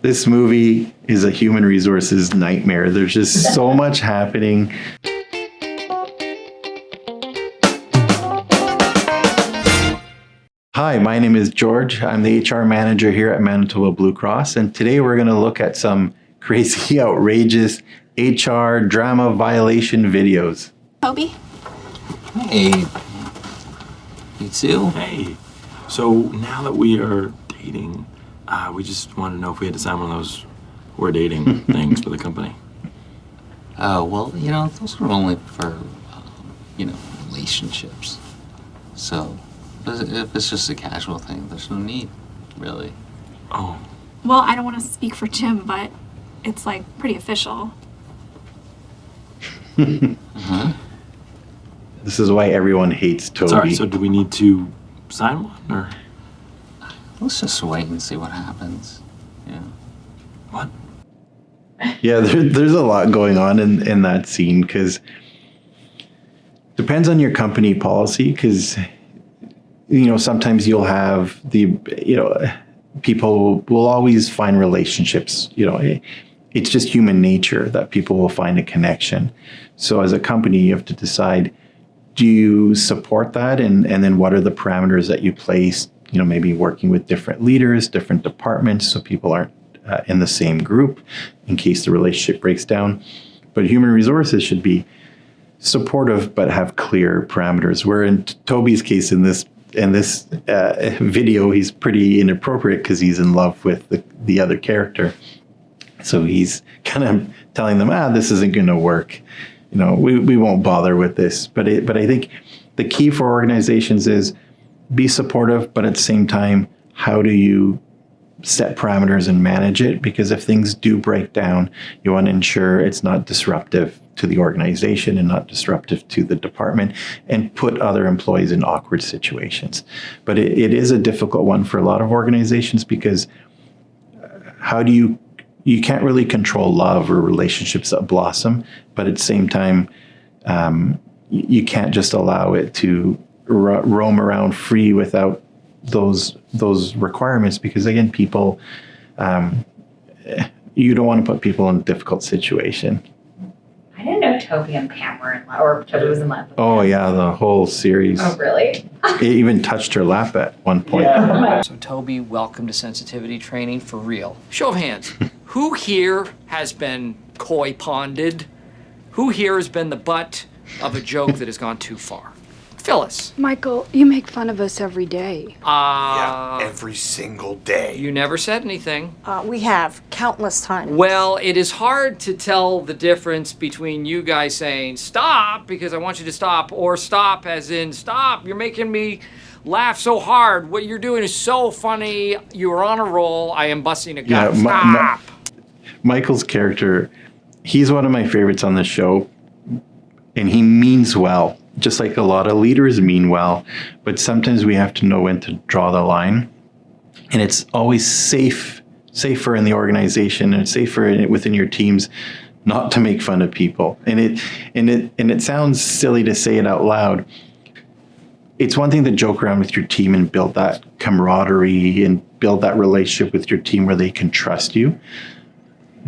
This movie is a human resources nightmare. There's just so much happening. Hi, my name is George. I'm the HR manager here at Manitoba Blue Cross, and today we're going to look at some crazy, outrageous HR drama violation videos. Toby? Hey. You too? Hey. So now that we are dating, we just wanted to know if we had to sign one of those we're dating things for the company. Oh, well, those are only for, relationships. So, if it's just a casual thing, there's no need, really. Oh. Well, I don't want to speak for Jim, but it's like pretty official. Uh-huh. This is why everyone hates Toby. Sorry, so do we need to sign one, or? Let's just wait and see what happens. Yeah. What? Yeah, there's a lot going on in that scene, because depends on your company policy, because sometimes you'll have people will always find relationships. It's just human nature that people will find a connection. So as a company, you have to decide, do you support that? And then what are the parameters that you place? Maybe working with different leaders, different departments, so people aren't in the same group in case the relationship breaks down. But human resources should be supportive, but have clear parameters. Where in Toby's case, in this video, he's pretty inappropriate because he's in love with the other character. So he's kind of telling them, this isn't going to work. We won't bother with this. But I think the key for organizations is be supportive, but at the same time, how do you set parameters and manage it? Because if things do break down, you want to ensure it's not disruptive to the organization and not disruptive to the department, and put other employees in awkward situations. But it is a difficult one for a lot of organizations, because how do you can't really control love or relationships that blossom, but at the same time, you can't just allow it to roam around free without those requirements, because again, people, you don't want to put people in a difficult situation. I didn't know Toby and Pam were in love, or Toby was in love with Oh Pam. yeah, the whole series. Oh, really? It even touched her lap at one point. Yeah. So Toby, welcome to sensitivity training for real. Show of hands. Who here has been koi ponded? Who here has been the butt of a joke that has gone too far? Phyllis. Michael, you make fun of us every day. Yeah, every single day. You never said anything. We have countless times. Well, it is hard to tell the difference between you guys saying stop because I want you to stop, or stop as in stop, you're making me laugh so hard. What you're doing is so funny. You are on a roll. I am busting a gut. Stop. Michael's character, he's one of my favorites on the show, and he means well. Just like a lot of leaders mean well, but sometimes we have to know when to draw the line. And it's always safer in the organization, and it's safer within your teams not to make fun of people. And it sounds silly to say it out loud. It's one thing to joke around with your team and build that camaraderie and build that relationship with your team where they can trust you.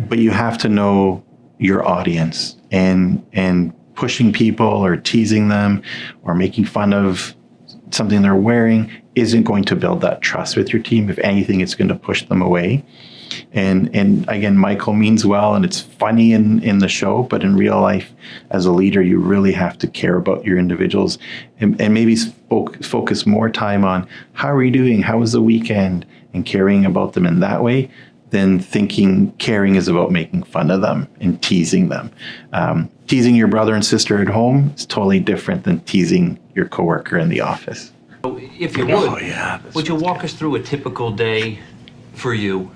But you have to know your audience, and pushing people or teasing them or making fun of something they're wearing isn't going to build that trust with your team. If anything, it's going to push them away. And again, Michael means well, and it's funny in the show, but in real life, as a leader, you really have to care about your individuals, and maybe focus more time on how are you doing, how was the weekend, and caring about them in that way, than thinking caring is about making fun of them and teasing them. Teasing your brother and sister at home is totally different than teasing your coworker in the office. If you would you walk us through a typical day for you?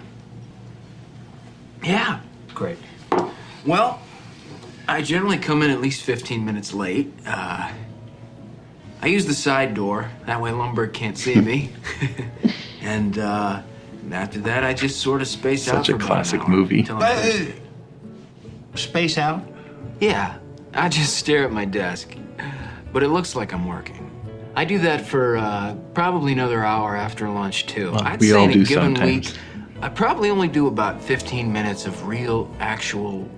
Yeah. Great. Well, I generally come in at least 15 minutes late. I use the side door. That way Lumberg can't see me. And after that, I just sort of space out Such for a about classic an hour movie. until I'm finished. Space out? Yeah, I just stare at my desk. But it looks like I'm working. I do that for probably another hour after lunch, too. Well, I'd we say all in a do given sometimes. week, I probably only do about 15 minutes of real, actual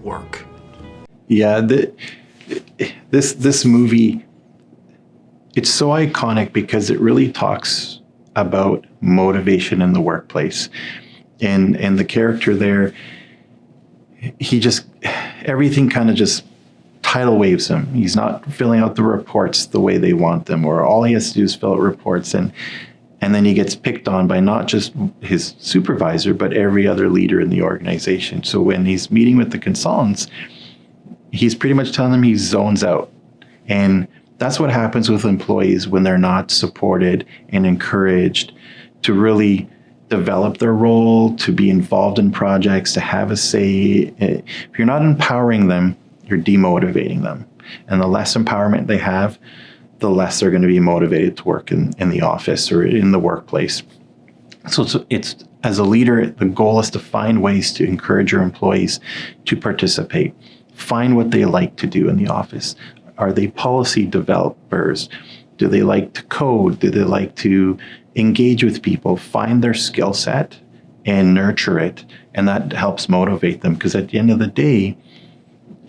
work. Yeah, this movie, it's so iconic because it really talks about motivation in the workplace. And the character there, he just, everything kind of just tidal waves him. He's not filling out the reports the way they want them, or all he has to do is fill out reports. And then he gets picked on by not just his supervisor, but every other leader in the organization. So when he's meeting with the consultants, he's pretty much telling them he zones out. And that's what happens with employees when they're not supported and encouraged to really develop their role, to be involved in projects, to have a say. If you're not empowering them, you're demotivating them. And the less empowerment they have, the less they're going to be motivated to work in the office or in the workplace. So it's as a leader, the goal is to find ways to encourage your employees to participate. Find what they like to do in the office. Are they policy developers? Do they like to code? Do they like to engage with people? Find their skill set and nurture it. And that helps motivate them, because at the end of the day,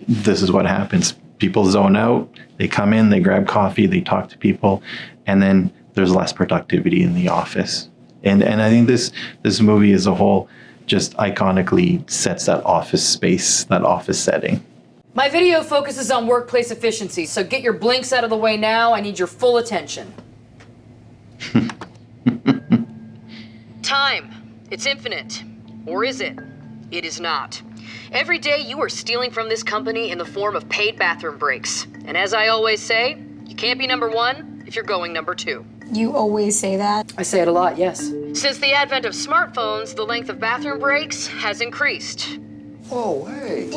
this is what happens. People zone out, they come in, they grab coffee, they talk to people, and then there's less productivity in the office. And I think this movie as a whole just iconically sets that office space, that office setting. My video focuses on workplace efficiency, so get your blinks out of the way now. I need your full attention. Time. It's infinite. Or is it? It is not. Every day you are stealing from this company in the form of paid bathroom breaks. And as I always say, you can't be number one if you're going number two. You always say that? I say it a lot, yes. Since the advent of smartphones, the length of bathroom breaks has increased. Oh, hey.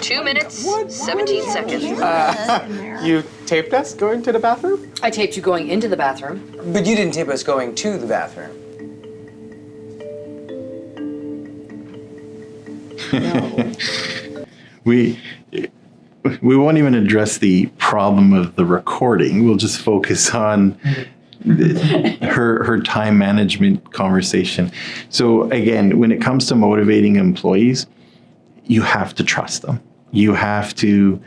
2 minutes, 17 seconds. You taped us going to the bathroom? I taped you going into the bathroom. But you didn't tape us going to the bathroom. No. We won't even address the problem of the recording. We'll just focus on her time management conversation. So again, when it comes to motivating employees, you have to trust them. You have to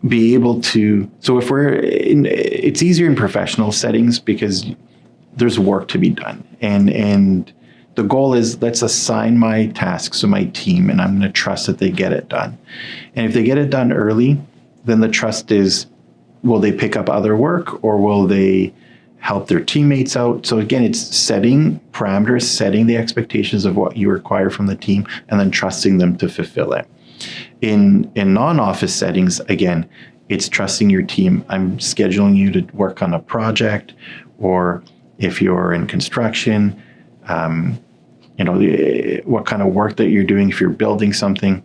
be able to. So if it's easier in professional settings because there's work to be done, and the goal is, let's assign my tasks to my team, and I'm going to trust that they get it done. And if they get it done early, then the trust is, will they pick up other work, or will they help their teammates out? So again, it's setting parameters, setting the expectations of what you require from the team, and then trusting them to fulfill it. In non-office settings, again, it's trusting your team. I'm scheduling you to work on a project, or if you're in construction, what kind of work that you're doing, if you're building something.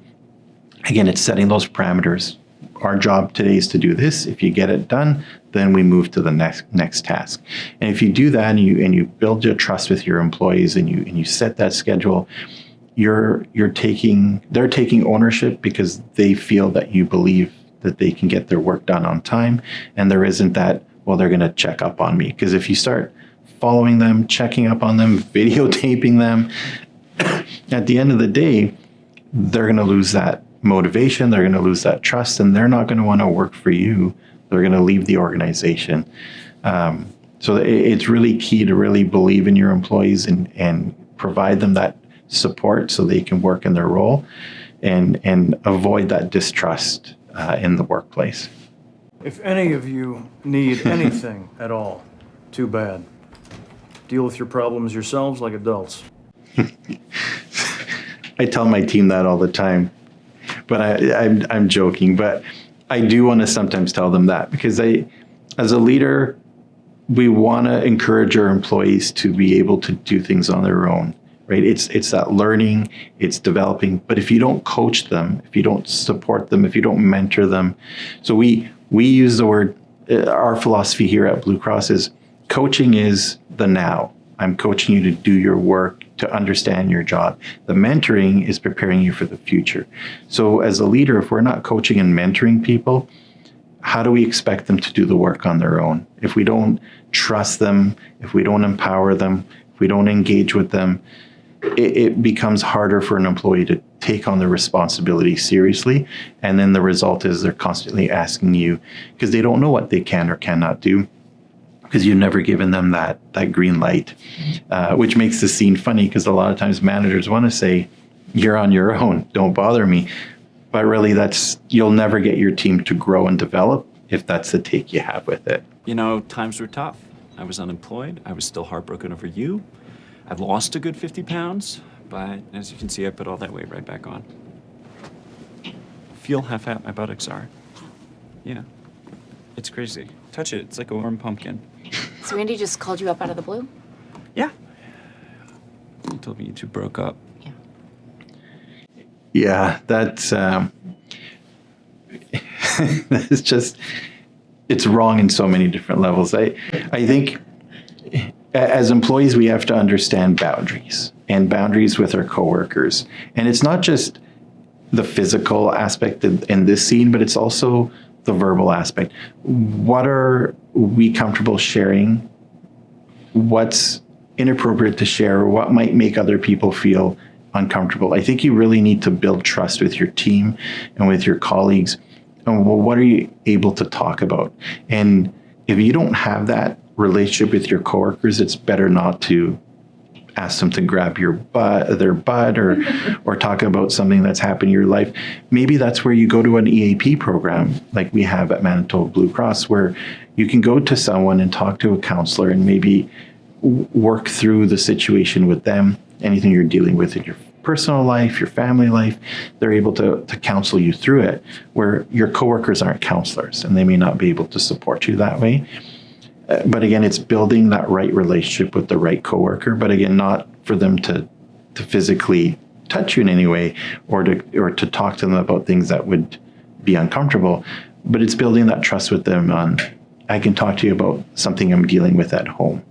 Again, it's setting those parameters. Our job today is to do this. If you get it done, then we move to the next task. And if you do that, and you build your trust with your employees, and you set that schedule, they're taking ownership, because they feel that you believe that they can get their work done on time, and there isn't that, well, they're going to check up on me. Because if you start following them, checking up on them, videotaping them, at the end of the day, they're going to lose that motivation, they're going to lose that trust, and they're not going to want to work for you. They're going to leave the organization. So it's really key to really believe in your employees and provide them that support so they can work in their role and avoid that distrust in the workplace. If any of you need anything at all, too bad. Deal with your problems yourselves like adults. I tell my team that all the time, but I'm joking. But I do want to sometimes tell them that, because as a leader, we want to encourage our employees to be able to do things on their own, right? It's that learning, it's developing. But if you don't coach them, if you don't support them, if you don't mentor them, so we use the word. Our philosophy here at Blue Cross is coaching is the now. I'm coaching you to do your work, to understand your job. The mentoring is preparing you for the future. So as a leader, if we're not coaching and mentoring people, how do we expect them to do the work on their own? If we don't trust them, if we don't empower them, if we don't engage with them, it becomes harder for an employee to take on the responsibility seriously. And then the result is they're constantly asking you because they don't know what they can or cannot do because you've never given them that green light, which makes the scene funny because a lot of times managers want to say, you're on your own, don't bother me. But really you'll never get your team to grow and develop if that's the take you have with it. You know, times were tough. I was unemployed. I was still heartbroken over you. I've lost a good 50 pounds, but as you can see, I put all that weight right back on. Feel how fat my buttocks are. Yeah, it's crazy. Touch it, it's like a warm pumpkin. So Randy just called you up out of the blue? Yeah. He told me you two broke up. Yeah, that's it's just, it's wrong in so many different levels. I think as employees, we have to understand boundaries and boundaries with our coworkers. And it's not just the physical aspect in this scene, but it's also the verbal aspect. What are we comfortable sharing? What's inappropriate to share? Or what might make other people feel uncomfortable? I think you really need to build trust with your team and with your colleagues. And well, what are you able to talk about? And if you don't have that relationship with your coworkers, it's better not to ask them to grab their butt or talk about something that's happened in your life. Maybe that's where you go to an EAP program like we have at Manitoba Blue Cross, where you can go to someone and talk to a counselor and maybe work through the situation with them. Anything you're dealing with in your personal life, your family life, they're able to counsel you through it, where your coworkers aren't counselors and they may not be able to support you that way. But again, it's building that right relationship with the right coworker, but again, not for them to physically touch you in any way or to talk to them about things that would be uncomfortable, but it's building that trust with them on, I can talk to you about something I'm dealing with at home.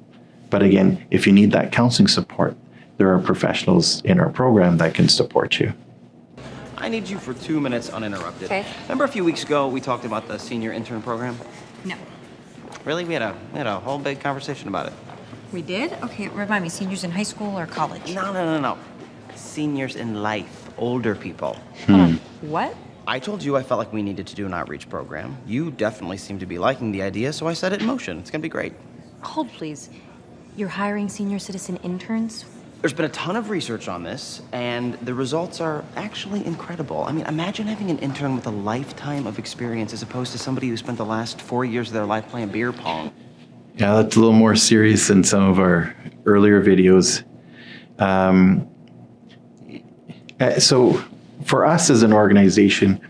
But again, if you need that counseling support, there are professionals in our program that can support you. I need you for 2 minutes uninterrupted. Okay. Remember a few weeks ago we talked about the senior intern program? No. Really? We had a whole big conversation about it. We did? Okay, remind me, seniors in high school or college? No. Seniors in life, older people. What? I told you I felt like we needed to do an outreach program. You definitely seem to be liking the idea, so I set it in motion. It's gonna be great. Hold, please. You're hiring senior citizen interns? There's been a ton of research on this, and the results are actually incredible. I mean, imagine having an intern with a lifetime of experience as opposed to somebody who spent the last 4 years of their life playing beer pong. Yeah, that's a little more serious than some of our earlier videos. So for us as an organization,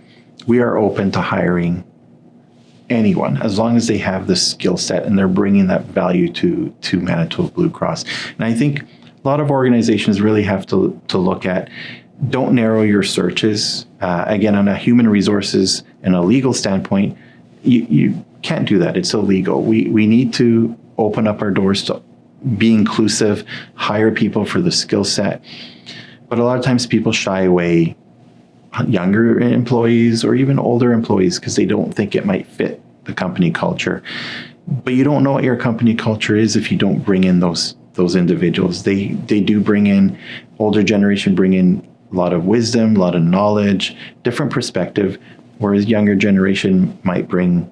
we are open to hiring anyone as long as they have the skill set and they're bringing that value to Manitoba Blue Cross. And I think a lot of organizations really have to look at, don't narrow your searches. Again, on a human resources and a legal standpoint, you can't do that. It's illegal. We need to open up our doors to be inclusive, hire people for the skill set. But a lot of times people shy away, younger employees or even older employees, because they don't think it might fit the company culture. But you don't know what your company culture is if you don't bring in those individuals. They do bring in, older generation bring in a lot of wisdom, a lot of knowledge, different perspective, whereas younger generation might bring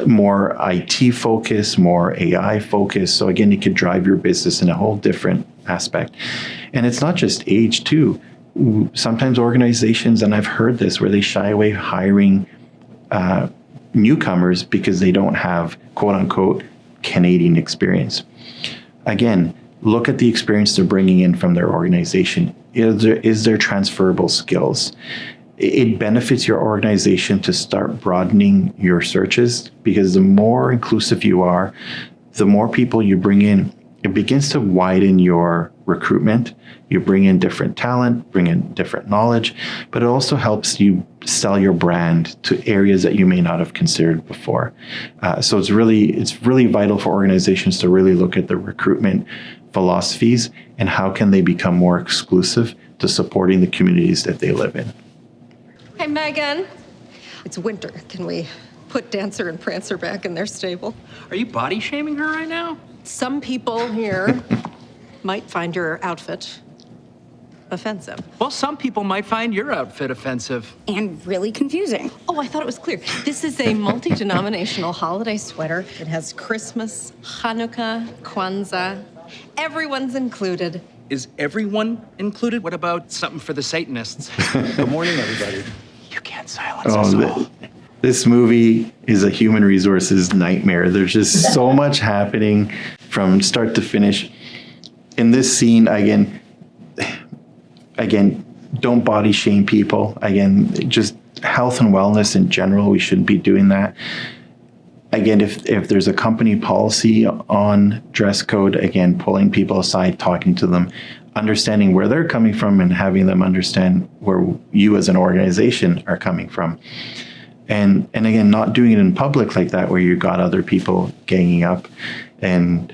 more IT focus, more AI focus. So again, it could drive your business in a whole different aspect. And it's not just age too. Sometimes organizations, and I've heard this, where they shy away hiring newcomers because they don't have quote unquote Canadian experience. Again, look at the experience they're bringing in from their organization. Is there transferable skills? It benefits your organization to start broadening your searches, because the more inclusive you are, the more people you bring in, it begins to widen your recruitment. You bring in different talent, bring in different knowledge, but it also helps you sell your brand to areas that you may not have considered before. So it's really vital for organizations to really look at the recruitment philosophies and how can they become more exclusive to supporting the communities that they live in. Hey, Megan. It's winter. Can we put Dancer and Prancer back in their stable? Are you body shaming her right now? Some people here might find your outfit offensive. Well, some people might find your outfit offensive. And really confusing. Oh, I thought it was clear. This is a multi-denominational holiday sweater. It has Christmas, Hanukkah, Kwanzaa. Everyone's included. Is everyone included? What about something for the Satanists? Good morning, everybody. You can't silence us all. This movie is a human resources nightmare. There's just so much happening from start to finish. In this scene, again, don't body shame people. Again, just health and wellness in general, we shouldn't be doing that. Again, if there's a company policy on dress code, again, pulling people aside, talking to them, understanding where they're coming from and having them understand where you as an organization are coming from. And again, not doing it in public like that, where you got other people ganging up. And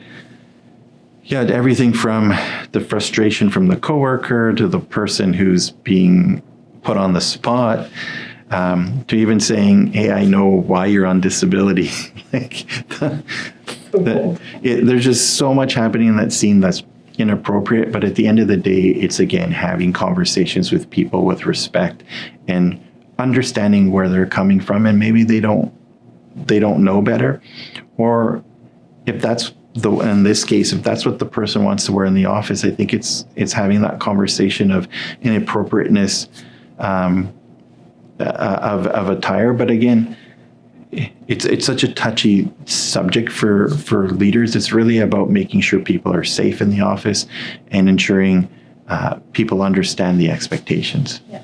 yeah, everything from the frustration from the coworker to the person who's being put on the spot, to even saying, hey, I know why you're on disability. There's just so much happening in that scene that's inappropriate. But at the end of the day, it's, again, having conversations with people with respect and understanding where they're coming from, and maybe they don't know better, or if that's in this case, if that's what the person wants to wear in the office, I think it's having that conversation of inappropriateness of attire. But again, it's such a touchy subject for leaders. It's really about making sure people are safe in the office and ensuring people understand the expectations. Yeah.